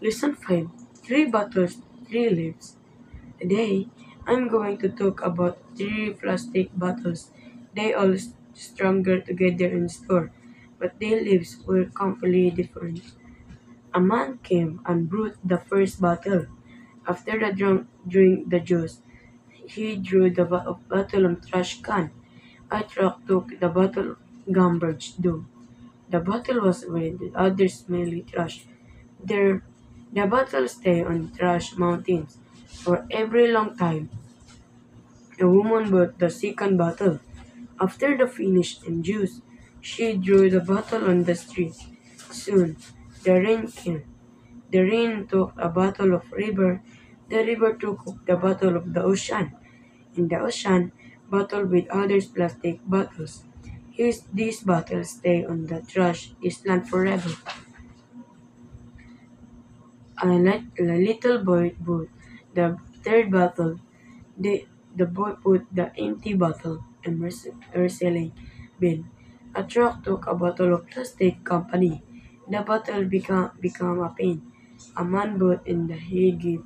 Lesson 5. Three bottles, three lives. Today, I'm going to talk about three plastic bottles. They all stronger together in store, but their lives were completely different. A man came and brought the first bottle. After the drink the juice, he drew the bottle of trash can. A truck took the bottle garbage dump. The bottle was red, the other smelly trash. There, the bottle stayed on trash mountains for every long time. A woman bought the second bottle. After the finish and juice, she drew the bottle on the street. Soon, the rain came. The rain took a bottle of river. The river took the bottle of the ocean. In the ocean, bottle with others plastic bottles. These bottles stay on the trash island forever. A little boy bought the third bottle. The boy put the empty bottle in reselling bin. A truck took a bottle of plastic company. The bottle become a pain. A man bought in the he gave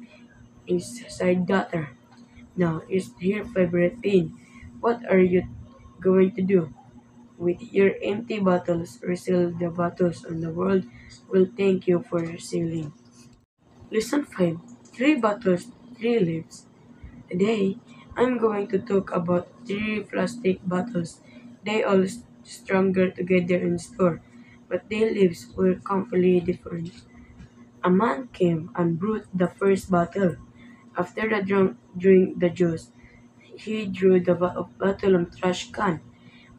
his side daughter. Now is her favorite pain. What are you going to do? With your empty bottles, refill the bottles and the world will thank you for reselling. Lesson 5. Three bottles, three lives. Today, I'm going to talk about three plastic bottles. They all stronger together in store, but their lives were completely different. A man came and brought the first bottle. After the drink the juice, he drew the bottle of trash can.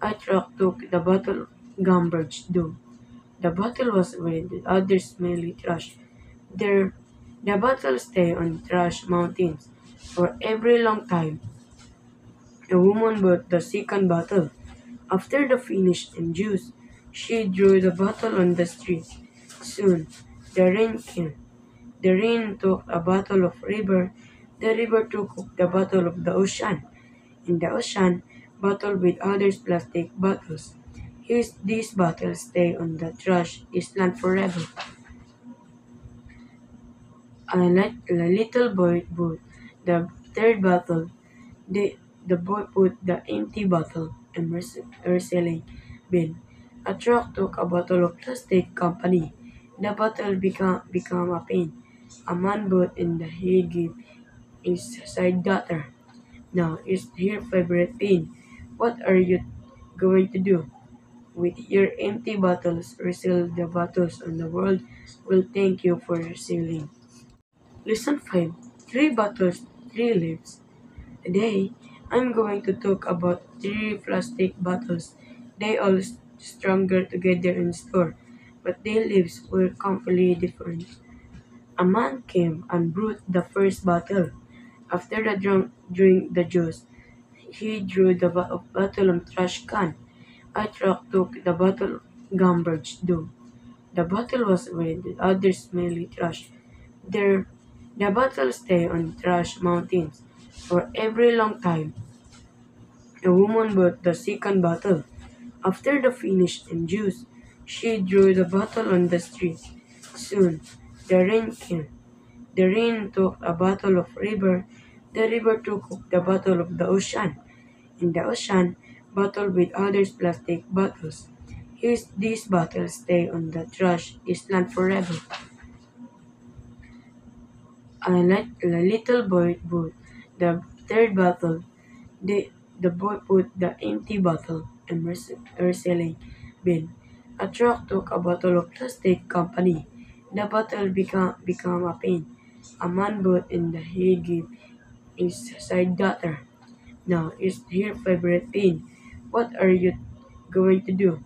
A truck took the bottle garbage dump. The bottle was red, the other smelly trash. There, the bottle stayed on trash mountains for every long time. A woman bought the second bottle. After the finish and juice, she drew the bottle on the street. Soon, the rain came. The rain took a bottle of river. The river took the bottle of the ocean. In the ocean, bottle with others plastic bottles. These bottles stay on the trash island forever. A little boy bought the third bottle. The boy put the empty bottle in reselling bin. A truck took a bottle of plastic company. The bottle become a pain. A man bought in the he gave his side daughter. Now is her favorite pain. What are you going to do? With your empty bottles, refill the bottles and the world will thank you for reselling. Lesson 5. Three bottles, three lives. Today, I'm going to talk about three plastic bottles. They all stronger together in store, but their lives were completely different. A man came and brought the first bottle. After the drink the juice, he drew the bottle of trash can. A truck took the bottle garbage dump. The bottle was red, the other smelly trash. There, the bottle stayed on trash mountains for every long time. A woman bought the second bottle. After the finish and juice, she drew the bottle on the street. Soon, the rain came. The rain took a bottle of river. The river took the bottle of the ocean. In the ocean, bottle with others plastic bottles. These bottles stay on the trash island forever. A little boy bought the third bottle. The boy put the empty bottle in reselling bin. A truck took a bottle of plastic company. The bottle become a pain. A man bought in the he gave his side daughter. Now is her favorite pain. What are you going to do?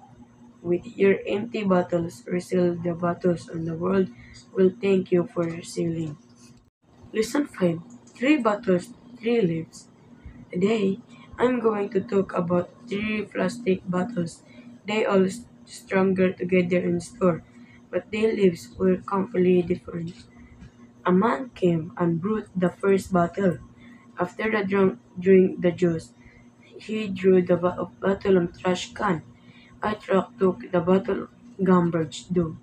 With your empty bottles, refill the bottles and the world will thank you for reselling. Lesson 5. Three bottles, three lives. Today, I'm going to talk about three plastic bottles. They all stronger together in store, but their lives were completely different. A man came and brought the first bottle. After the drink the juice, he drew the bottle of trash can. A truck took the bottle garbage dump.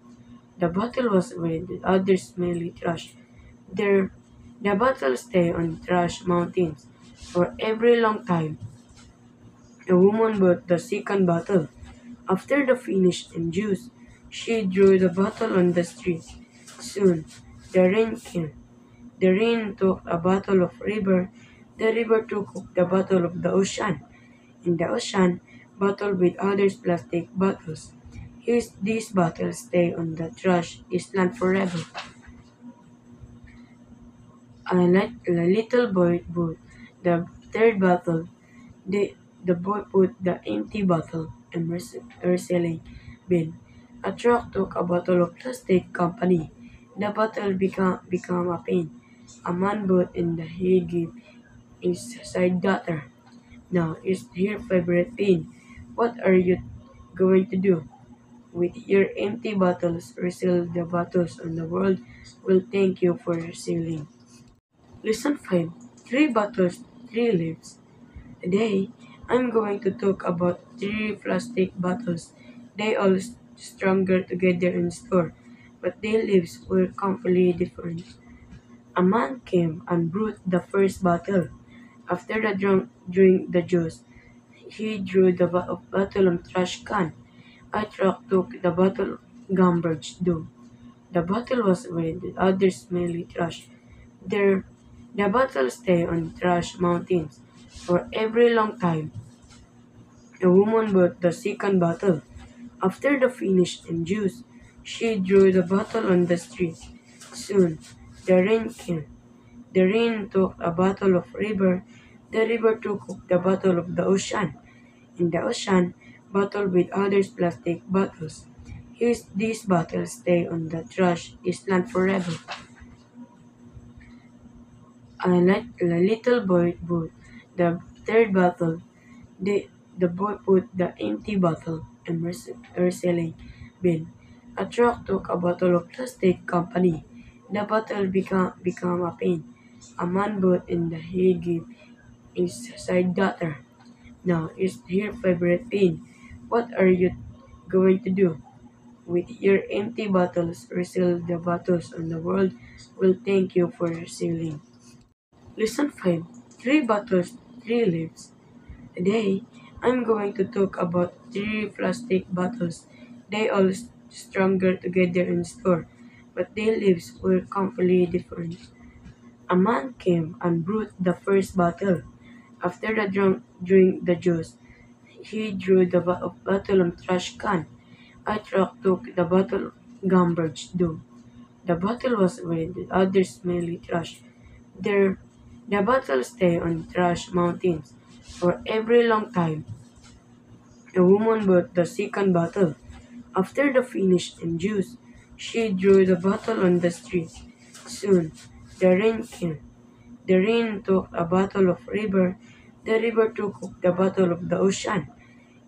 The bottle was red with other smelly trash. There, the bottle stayed on trash mountains for every long time. A woman bought the second bottle. After the finish and juice, she drew the bottle on the street. Soon, the rain came. The rain took a bottle of river. The river took the bottle of the ocean. In the ocean, bottle with others plastic bottles. These bottles stay on the trash island forever. A little boy bought the third bottle. The, the boy put the empty bottle in recycling bin. A truck took a bottle of plastic company. The bottle become a pain. A man bought in the he gave his side daughter. Now is your favorite pain. What are you going to do? With your empty bottles, refill the bottles and the world will thank you for reselling. Lesson 5. 3 bottles, 3 lives. Today, I'm going to talk about 3 plastic bottles. They all stronger together in store, but their lives were completely different. A man came and brought the first bottle. After the drink the juice, he drew the bottle on trash can. I truck took the bottle garbage do. The bottle was red with other smelly trash. There, the bottle stay on trash mountains for every long time. A woman bought the second bottle. After the finish and juice, she drew the bottle on the street. Soon, the rain came. The rain took a bottle of river. The river took the bottle of the ocean. In the ocean, bottle with others plastic bottles. These bottles stay on the trash island forever. A little boy bought the third bottle. The, the boy put the empty bottle in recycling bin. A truck took a bottle of plastic company. The bottle become a pain. A man bought in the he gave his side daughter. Now is your favorite pain. What are you going to do? With your empty bottles, refill the bottles and the world will thank you for reselling. Lesson 5. 3 bottles, 3 lives. Today, I'm going to talk about 3 plastic bottles. They all stronger together in store, but their lives were completely different. A man came and brought the first bottle. After the drink the juice, he drew the bottle on trash can. I truck took the bottle garbage do. The bottle was red with other smelly trash. There, the bottle stay on trash mountains for every long time. A woman bought the second bottle. After the finish and juice, she drew the bottle on the street. Soon, the rain came. The rain took a bottle of river. The river took the bottle of the ocean.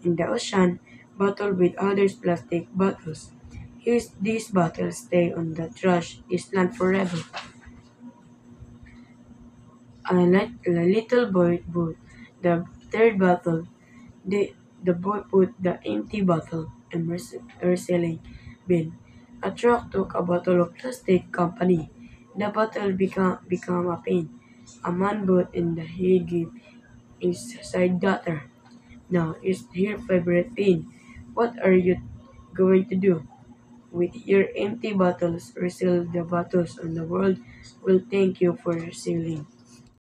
In the ocean, bottle with others plastic bottles. These bottles stay on the trash island forever. A little boy bought the third bottle. The, the boy put the empty bottle in recycling bin. A truck took a bottle of plastic company. The bottle become a pain. A man bought in the he gave his side daughter. Now is your favorite pain. What are you going to do? With your empty bottles, refill the bottles and the world will thank you for reselling.